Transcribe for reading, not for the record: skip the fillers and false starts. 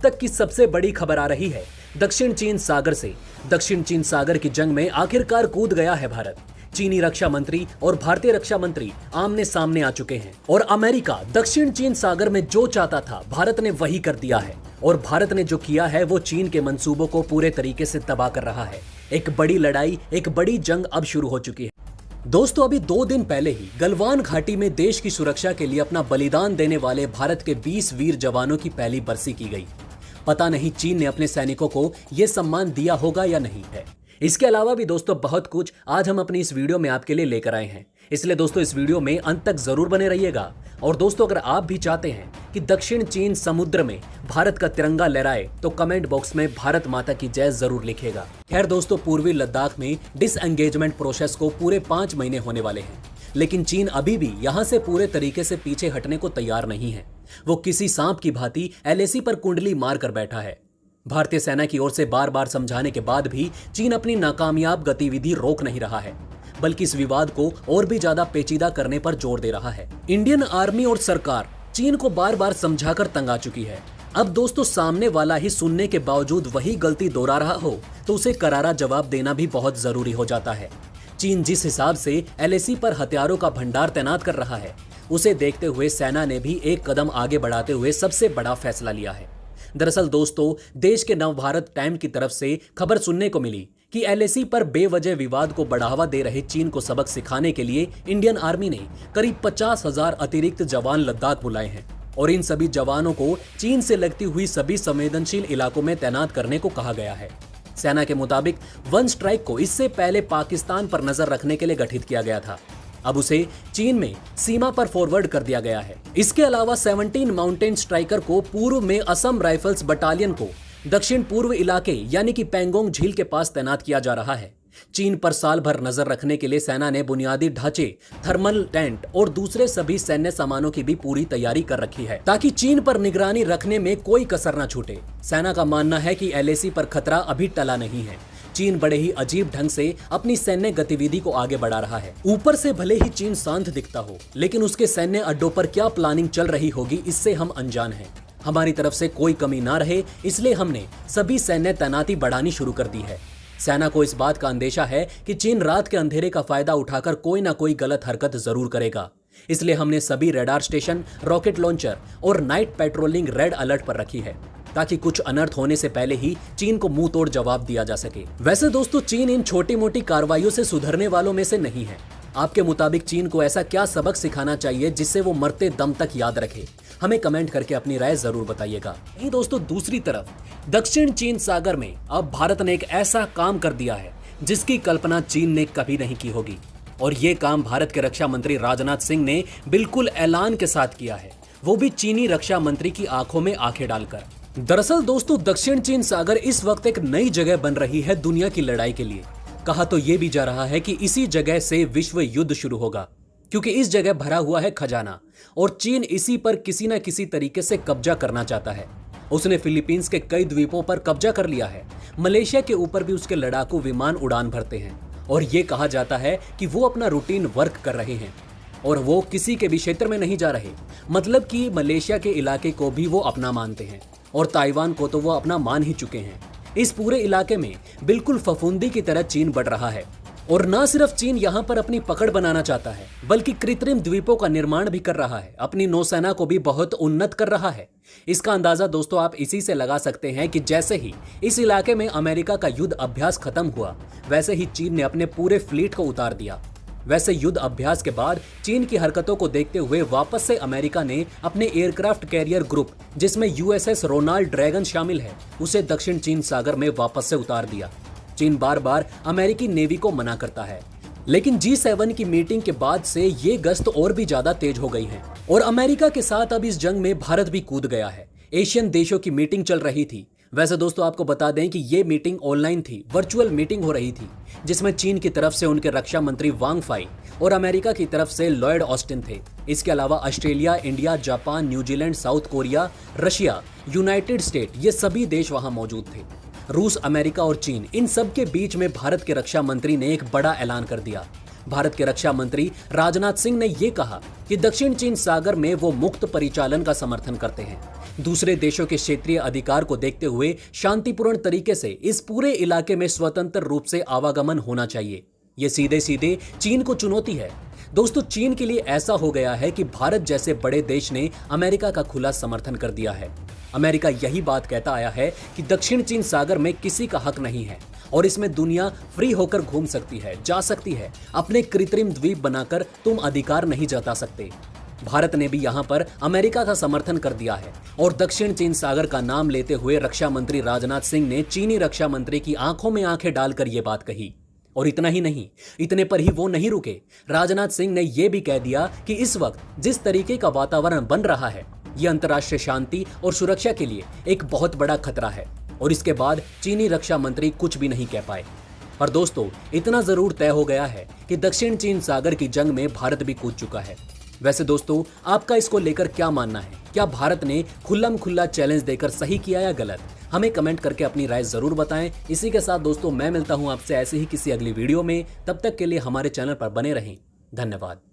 तक की सबसे बड़ी खबर आ रही है दक्षिण चीन सागर से। दक्षिण चीन सागर की जंग में आखिरकार कूद गया है भारत। चीनी रक्षा मंत्री और भारतीय रक्षा मंत्री आमने सामने आ चुके हैं और अमेरिका दक्षिण चीन सागर में जो चाहता था भारत ने वही कर दिया है। और भारत ने जो किया है वो चीन के मंसूबों को पूरे तरीके से तबाह कर रहा है। एक बड़ी लड़ाई, एक बड़ी जंग अब शुरू हो चुकी है। दोस्तों, अभी 2 दिन पहले ही गलवान घाटी में देश की सुरक्षा के लिए अपना बलिदान देने वाले भारत के 20 वीर जवानों की पहली बरसी की गई। पता नहीं चीन ने अपने सैनिकों को यह सम्मान दिया होगा या नहीं है। इसके अलावा भी दोस्तों बहुत कुछ आज हम अपनी इस वीडियो में आपके लिए लेकर आए हैं, इसलिए दोस्तों इस वीडियो में अंत तक जरूर बने रहिएगा। और दोस्तों, अगर आप भी चाहते हैं कि दक्षिण चीन समुद्र में भारत का तिरंगा लहराए तो कमेंट बॉक्स में भारत माता की जय जरूर लिखिएगा। खैर दोस्तों, पूर्वी लद्दाख में डिसएंगेजमेंट प्रोसेस को पूरे 5 महीने होने वाले हैं, लेकिन चीन अभी भी यहां से पूरे तरीके से पीछे हटने को तैयार नहीं है। वो किसी सांप की भांति एलएसी पर कुंडली मार कर बैठा है। भारतीय सेना की ओर से बार बार समझाने के बाद भी चीन अपनी नाकामयाब गतिविधि रोक नहीं रहा है, बल्कि इस विवाद को और भी ज्यादा पेचीदा करने पर जोर दे रहा है। इंडियन आर्मी और सरकार चीन को बार बार समझाकर तंग आ चुकी है। अब दोस्तों, सामने वाला ही सुनने के बावजूद वही गलती दोहरा रहा हो तो उसे करारा जवाब देना भी बहुत जरूरी हो जाता है। चीन जिस हिसाब से एलएसी पर हथियारों का भंडार तैनात कर रहा है, उसे देखते हुए सेना ने भी एक कदम आगे बढ़ाते हुए सबसे बड़ा फैसला लिया है। दरअसल दोस्तों, देश के नवभारत टाइम की तरफ से खबर सुनने को मिली कि एलएसी पर बेवजह विवाद को बढ़ावा दे रहे चीन को सबक सिखाने के लिए इंडियन आर्मी ने करीब 50,000 अतिरिक्त जवान लद्दाख बुलाए हैं और इन सभी जवानों को चीन से लगती हुई सभी संवेदनशील इलाकों में तैनात करने को कहा गया है। सेना के मुताबिक वन स्ट्राइक को इससे पहले पाकिस्तान पर नजर रखने के लिए गठित किया गया था। अब उसे चीन में सीमा पर फॉरवर्ड कर दिया गया है। इसके अलावा 17 माउंटेन स्ट्राइकर को पूर्व में असम राइफल्स बटालियन को दक्षिण पूर्व इलाके यानी कि पैंगोंग झील के पास तैनात किया जा रहा है। चीन पर साल भर नजर रखने के लिए सेना ने बुनियादी ढांचे, थर्मल टेंट और दूसरे सभी सैन्य सामानों की भी पूरी तैयारी कर रखी है ताकि चीन पर निगरानी रखने में कोई कसर न छूटे। सेना का मानना है कि एलएसी पर खतरा अभी टला नहीं है। चीन बड़े ही अजीब ढंग से अपनी सैन्य गतिविधि को आगे बढ़ा रहा है। ऊपर से भले ही चीन शांत दिखता हो, लेकिन उसके सैन्य अड्डों पर क्या प्लानिंग चल रही होगी इससे हम अनजान हैं। हमारी तरफ से कोई कमी ना रहे, इसलिए हमने सभी सैन्य तैनाती बढ़ानी शुरू कर दी है। सेना को इस बात का अंदेशा है कि चीन रात के अंधेरे का फायदा उठाकर कोई ना कोई गलत हरकत जरूर करेगा, इसलिए हमने सभी रडार स्टेशन, रॉकेट लॉन्चर और नाइट पेट्रोलिंग रेड अलर्ट पर रखी है ताकि कुछ अनर्थ होने से पहले ही चीन को मुंह तोड़ जवाब दिया जा सके। वैसे दोस्तों, चीन इन छोटी मोटी कार्रवाइयों से सुधरने वालों में से नहीं है। आपके मुताबिक चीन को ऐसा क्या सबक सिखाना चाहिए जिससे वो मरते दम तक याद रखे? हमें कमेंट करके अपनी राय जरूर बताइएगा। नहीं दोस्तों, दूसरी तरफ दक्षिण चीन सागर में अब भारत ने एक ऐसा काम कर दिया है जिसकी कल्पना चीन ने कभी नहीं की होगी, और ये काम भारत के रक्षा मंत्री राजनाथ सिंह ने बिल्कुल ऐलान के साथ किया है, वो भी चीनी रक्षा मंत्री की आंखों में आंखें डालकर। दरअसल दोस्तों, दक्षिण चीन सागर इस वक्त एक नई जगह बन रही है दुनिया की लड़ाई के लिए। कहा तो ये भी जा रहा है कि इसी जगह से विश्व युद्ध शुरू होगा, क्योंकि इस जगह भरा हुआ है खजाना और चीन इसी पर किसी न किसी तरीके से कब्जा करना चाहता है। उसने फिलीपींस के कई द्वीपों पर कब्जा कर लिया है। मलेशिया के ऊपर भी उसके लड़ाकू विमान उड़ान भरते हैं और ये कहा जाता है कि वो अपना रूटीन वर्क कर रहे हैं और वो किसी के भी क्षेत्र में नहीं जा रहे। मतलब कि मलेशिया के इलाके को भी वो अपना मानते हैं और ताइवान को तो वो अपना मान ही चुके हैं। इस पूरे इलाके में बिल्कुल फफूंदी की तरह चीन बढ़ रहा है और न सिर्फ चीन यहाँ पर अपनी पकड़ बनाना चाहता है, बल्कि कृत्रिम द्वीपों का निर्माण भी कर रहा है। अपनी नौसेना को भी बहुत उन्नत कर रहा है। इसका अंदाजा दोस्तों आप इसी से लगा सकते हैं कि जैसे ही इस इलाके में अमेरिका का युद्ध अभ्यास खत्म हुआ, वैसे ही चीन ने अपने पूरे फ्लीट को उतार दिया। वैसे युद्ध अभ्यास के बाद चीन की हरकतों को देखते हुए वापस से अमेरिका ने अपने एयरक्राफ्ट कैरियर ग्रुप, जिसमें यूएसएस रोनाल्ड ड्रैगन शामिल है, उसे दक्षिण चीन सागर में वापस से उतार दिया। चीन बार बार अमेरिकी नेवी को मना करता है, लेकिन G7 की मीटिंग के बाद से ये गश्त और भी ज्यादा तेज हो गई है और अमेरिका के साथ अब इस जंग में भारत भी कूद गया है। एशियन देशों की मीटिंग चल रही थी। वैसे दोस्तों आपको बता दें कि ये मीटिंग ऑनलाइन थी, वर्चुअल मीटिंग हो रही थी, जिसमें चीन की तरफ से उनके रक्षा मंत्री वांग फाई और अमेरिका की तरफ से लॉयड ऑस्टिन थे। इसके अलावा Australia, India, Japan, New Zealand, south Korea, Russia, United state, ये सभी देश वहां मौजूद थे। रूस, अमेरिका और चीन, इन सब के बीच में भारत के रक्षा मंत्री ने एक बड़ा ऐलान कर दिया। भारत के रक्षा मंत्री राजनाथ सिंह ने यह कहा कि दक्षिण चीन सागर में वो मुक्त परिचालन का समर्थन करते हैं। दूसरे देशों के क्षेत्रीय अधिकार को देखते हुए शांतिपूर्ण तरीके से इस पूरे इलाके में स्वतंत्र रूप से आवागमन होना चाहिए। ये सीधे सीधे चीन को चुनौती है। दोस्तों, चीन के लिए ऐसा हो गया है कि भारत जैसे बड़े देश ने अमेरिका का खुला समर्थन कर दिया है। अमेरिका यही बात कहता आया है कि दक्षिण चीन सागर में किसी का हक नहीं है और इसमें दुनिया फ्री होकर घूम सकती है, जा सकती है। अपने कृत्रिम द्वीप बनाकर तुम अधिकार नहीं जता सकते। भारत ने भी यहां पर अमेरिका का समर्थन कर दिया है और दक्षिण चीन सागर का नाम लेते हुए रक्षा मंत्री राजनाथ सिंह ने चीनी रक्षा मंत्री की आंखों में आंखें डालकर यह बात कही। और इतना ही नहीं, इतने पर ही वो नहीं रुके। राजनाथ सिंह ने यह भी कह दिया कि इस वक्त जिस तरीके का वातावरण बन रहा है, यह अंतर्राष्ट्रीय शांति और सुरक्षा के लिए एक बहुत बड़ा खतरा है। और इसके बाद चीनी रक्षा मंत्री कुछ भी नहीं कह पाए। पर दोस्तों, इतना जरूर तय हो गया है कि दक्षिण चीन सागर की जंग में भारत भी कूद चुका है। वैसे दोस्तों, आपका इसको लेकर क्या मानना है? क्या भारत ने खुल्लम खुल्ला चैलेंज देकर सही किया या गलत? हमें कमेंट करके अपनी राय जरूर बताएं। इसी के साथ दोस्तों, मैं मिलता हूं आपसे ऐसे ही किसी अगली वीडियो में। तब तक के लिए हमारे चैनल पर बने रहें। धन्यवाद।